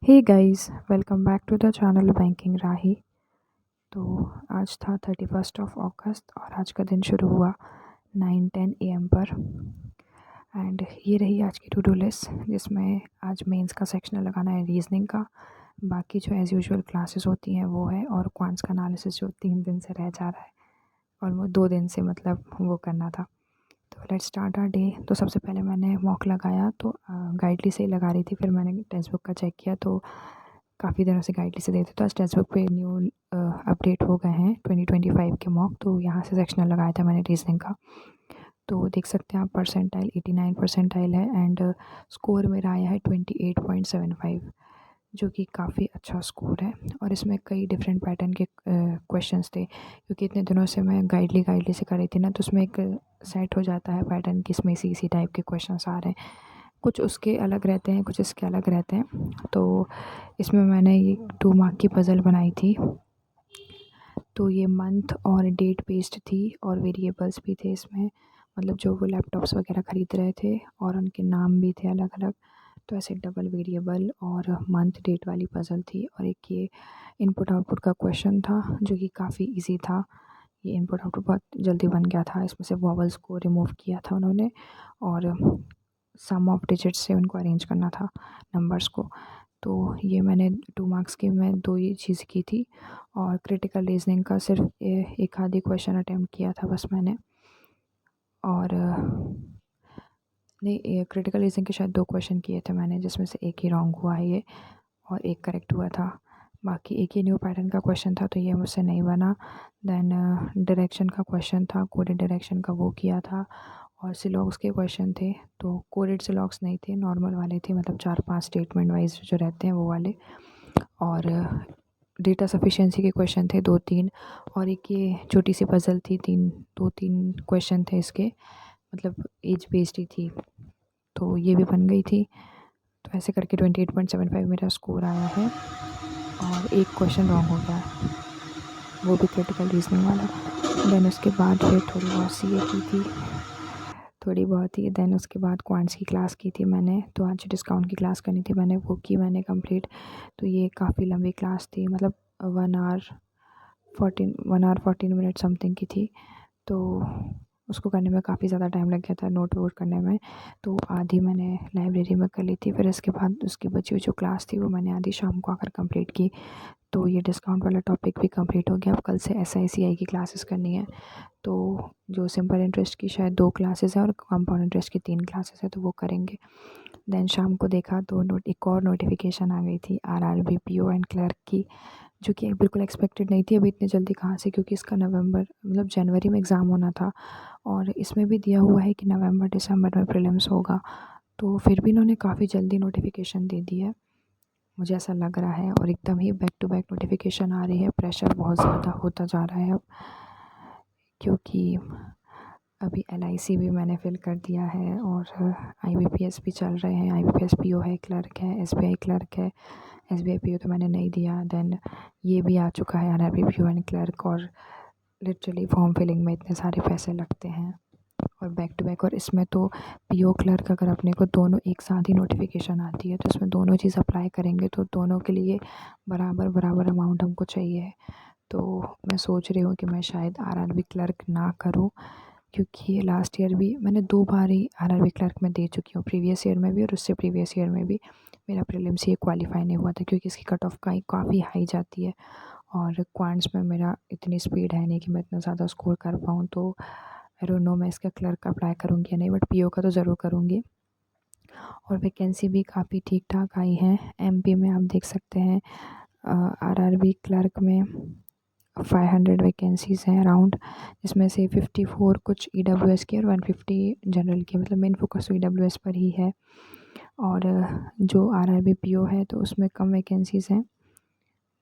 Hey guys, welcome back to the channel banking Rahi. तो आज था 31 और आज का दिन शुरू हुआ 9:10 AM पर। एंड ये रही आज की टू डू लिस्ट, जिसमें आज मेंस का सेक्शनल लगाना है रीजनिंग का। बाकी जो एज़ यूजुअल क्लासेस होती हैं वो है, और क्वांट्स का एनालिसिस जो 3 दिन से रह जा रहा है, और वो 2 दिन से मतलब वो करना था। तो लेट्स स्टार्ट आवर डे। तो सबसे पहले मैंने मॉक लगाया, तो गाइडली से ही लगा रही थी। फिर मैंने टेक्स्ट बुक का चेक किया, तो काफ़ी दिनों से गाइडली से देते, तो आज टेक्स्ट बुक पे न्यू अपडेट हो गए हैं 2025 के मॉक। तो यहाँ से सेक्शनल लगाया था मैंने रीजनिंग का। तो देख सकते हैं आप, परसेंटाइल 89 परसेंटाइल है, एंड स्कोर मेरा आया है 28.75, जो कि काफ़ी अच्छा स्कोर है। और इसमें कई डिफरेंट पैटर्न के क्वेश्चंस थे, क्योंकि इतने दिनों से मैं गाइडली से कर रही थी ना, तो उसमें एक सेट हो जाता है पैटर्न कि इसमें इसी टाइप के क्वेश्चंस आ रहे हैं। कुछ उसके अलग रहते हैं, कुछ इसके अलग रहते हैं। तो इसमें मैंने ये 2 मार्क की पज़ल बनाई थी। तो ये मंथ और डेट बेस्ड थी, और वेरिएबल्स भी थे इसमें, मतलब जो वो लैपटॉप्स वगैरह ख़रीद रहे थे, और उनके नाम भी थे अलग अलग। तो ऐसे डबल वेरिएबल और मंथ डेट वाली पज़ल थी। और एक ये इनपुट आउटपुट का क्वेश्चन था, जो कि काफ़ी इजी था। ये इनपुट आउटपुट बहुत जल्दी बन गया था। इसमें से वॉवल्स को रिमूव किया था उन्होंने, और सम ऑफ डिजिट्स से उनको अरेंज करना था नंबर्स को। तो ये मैंने 2 मार्क्स की मैं 2 ही चीज़ की थी, और क्रिटिकल रीजनिंग का सिर्फ एक आधी क्वेश्चन अटेम्प्ट किया था बस मैंने। और नहीं, ये क्रिटिकल रीजनिंग के शायद 2 क्वेश्चन किए थे मैंने, जिसमें से एक ही रॉन्ग हुआ है ये, और एक करेक्ट हुआ था। बाकी एक ही न्यू पैटर्न का क्वेश्चन था, तो ये मुझसे नहीं बना। देन डायरेक्शन का क्वेश्चन था, कोडेड डायरेक्शन का, वो किया था। और सिलॉग्स के क्वेश्चन थे, तो कोडेड सिलॉग्स नहीं थे, नॉर्मल वाले थे, मतलब 4-5 स्टेटमेंट वाइज जो रहते हैं वो वाले। और डेटा सफिशिएंसी के क्वेश्चन थे 2-3, और एक ये छोटी सी पज़ल थी, 2-3 क्वेश्चन थे इसके, मतलब एज बेस्ड ही थी, तो ये भी बन गई थी। तो ऐसे करके 28.75 मेरा स्कोर आया है, और एक क्वेश्चन रॉन्ग हो गया, वो भी क्रिटिकल रीजनिंग वाला। देन उसके बाद फिर थोड़ी बहुत सीए की थी, थोड़ी बहुत ही। देन उसके बाद क्वांट्स की क्लास की थी मैंने, तो आज डिस्काउंट की क्लास करनी थी मैंने, वो की मैंने कंप्लीट। तो ये काफ़ी लंबी क्लास थी, मतलब 1 आवर 14 मिनट समथिंग की थी। तो उसको करने में काफ़ी ज़्यादा टाइम लग गया था, नोट वोट करने में। तो आधी मैंने लाइब्रेरी में कर ली थी, फिर इसके बाद उसकी बची हुई जो क्लास थी वो मैंने आधी शाम को आकर कंप्लीट की। तो ये डिस्काउंट वाला टॉपिक भी कंप्लीट हो गया। अब कल से SICI की क्लासेस करनी है। तो जो सिंपल इंटरेस्ट की शायद 2 क्लासेस है, और कंपाउंड इंटरेस्ट की 3 क्लासेस है, तो वो करेंगे। देन शाम को देखा तो एक और नोटिफिकेशन आ गई थी RRB PO एंड क्लर्क की, जो कि बिल्कुल एक्सपेक्टेड नहीं थी। अभी इतनी जल्दी कहाँ से, क्योंकि इसका नवंबर मतलब जनवरी में एग्ज़ाम होना था, और इसमें भी दिया हुआ है कि नवंबर दिसंबर में प्रीलिम्स होगा। तो फिर भी इन्होंने काफ़ी जल्दी नोटिफिकेशन दे दी है, मुझे ऐसा लग रहा है। और एकदम ही बैक टू बैक नोटिफिकेशन आ रही है, प्रेशर बहुत ज़्यादा होता जा रहा है अब, क्योंकि अभी LIC भी मैंने फ़िल कर दिया है, और IBPS भी चल रहे हैं। IBPS PO है, क्लर्क है, SBI क्लर्क है। SBI PO तो मैंने नहीं दिया। देन ये भी आ चुका है RRB PO एंड क्लर्क, और लिटरली फॉर्म फिलिंग में इतने सारे पैसे लगते हैं, और बैक टू बैक। और इसमें तो PO क्लर्क अगर अपने को दोनों एक साथ ही नोटिफिकेशन आती है, तो इसमें दोनों चीज़ अप्लाई करेंगे, तो दोनों के लिए बराबर बराबर अमाउंट हमको चाहिए। तो मैं सोच रही हूँ कि मैं शायद RRB क्लर्क ना करूँ, क्योंकि लास्ट ईयर भी मैंने 2 बार ही RRB क्लर्क में दे चुकी हूँ, प्रीवियस ईयर में भी और उससे प्रीवियस ईयर में भी। मेरा प्रीलिम्स ये क्वालिफाई नहीं हुआ था, क्योंकि इसकी कट ऑफ काफ़ी हाई जाती है, और क्वांट्स में मेरा इतनी स्पीड है नहीं कि मैं इतना ज़्यादा स्कोर कर पाऊँ। तो आई डोंट नो मैं इसका क्लर्क अप्लाई करूँगी या नहीं, बट PO का तो ज़रूर करूँगी। और वैकेंसी भी काफ़ी ठीक ठाक आई है। MP में आप देख सकते हैं, RRB क्लर्क में 500 वैकेंसीज़ हैं अराउंड, जिसमें से 54 कुछ EWS की और 150 जनरल की, मतलब मेन फोकस तो EWS पर ही है। और जो RRB PO है तो उसमें कम वैकेंसीज़ हैं,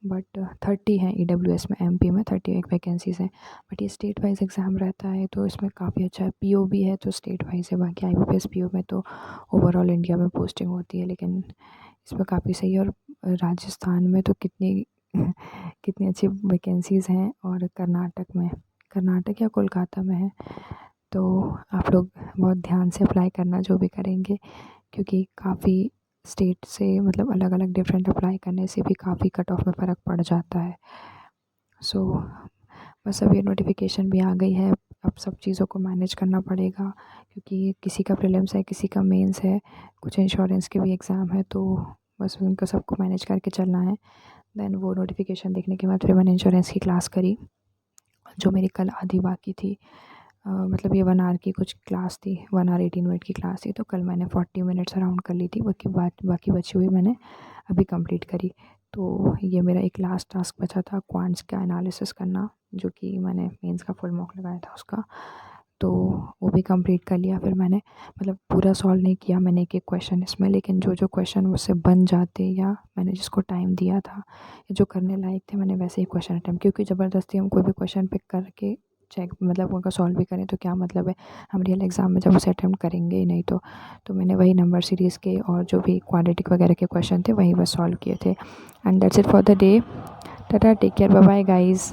बट 30 हैं EWS में। MP में 31 वैकेंसीज़ हैं, बट ये स्टेट वाइज एग्ज़ाम रहता है, तो इसमें काफ़ी अच्छा है। PO भी है तो स्टेट वाइज है, बाकी IBPS PO में तो ओवरऑल इंडिया में पोस्टिंग होती है, लेकिन इसमें काफ़ी सही है। और राजस्थान में तो कितनी कितनी अच्छी वैकेंसीज़ हैं, और कर्नाटक या कोलकाता में है। तो आप लोग बहुत ध्यान से अप्लाई करना जो भी करेंगे, क्योंकि काफ़ी स्टेट से मतलब अलग अलग डिफरेंट अप्लाई करने से भी काफ़ी कट ऑफ में फ़र्क पड़ जाता है। सो बस अब ये नोटिफिकेशन भी आ गई है, अब सब चीज़ों को मैनेज करना पड़ेगा क्योंकि किसी का प्रीलिम्स है, किसी का मेंस है, कुछ इंश्योरेंस के भी एग्ज़ाम है, तो बस उनको सबको मैनेज करके चलना है। देन वो नोटिफिकेशन देखने के बाद फिर मैंने इंश्योरेंस की क्लास करी, जो मेरी कल आधी बाकी थी। मतलब ये 1 आवर की कुछ क्लास थी, 1 आवर 18 मिनट की क्लास थी, तो कल मैंने 40 मिनट्स अराउंड कर ली थी, बाकी बची हुई मैंने अभी कंप्लीट करी। तो ये मेरा एक लास्ट टास्क बचा था, क्वांट्स का एनालिसिस करना, जो कि मैंने मेंस का फुल मॉक लगाया था उसका, तो वो भी कंप्लीट कर लिया। फिर मैंने मतलब पूरा सॉल्व नहीं किया मैंने एक एक क्वेश्चन इसमें, लेकिन जो जो क्वेश्चन मुझसे बन जाते या मैंने जिसको टाइम दिया था या जो करने लायक थे, मैंने वैसे ही क्वेश्चन अटैम्प्ट, क्योंकि ज़बरदस्ती हम कोई भी क्वेश्चन पिक करके चेक मतलब उनका सॉल्व भी करें तो क्या मतलब है, हम रियल एग्ज़ाम में जब उसे अटैम्प्ट करेंगे ही नहीं। तो मैंने वही नंबर सीरीज़ के और जो भी क्वाड्रेटिक वगैरह के क्वेश्चन थे वही बस सॉल्व किए थे। And that's it for the day. Tata, take care, bye bye guys.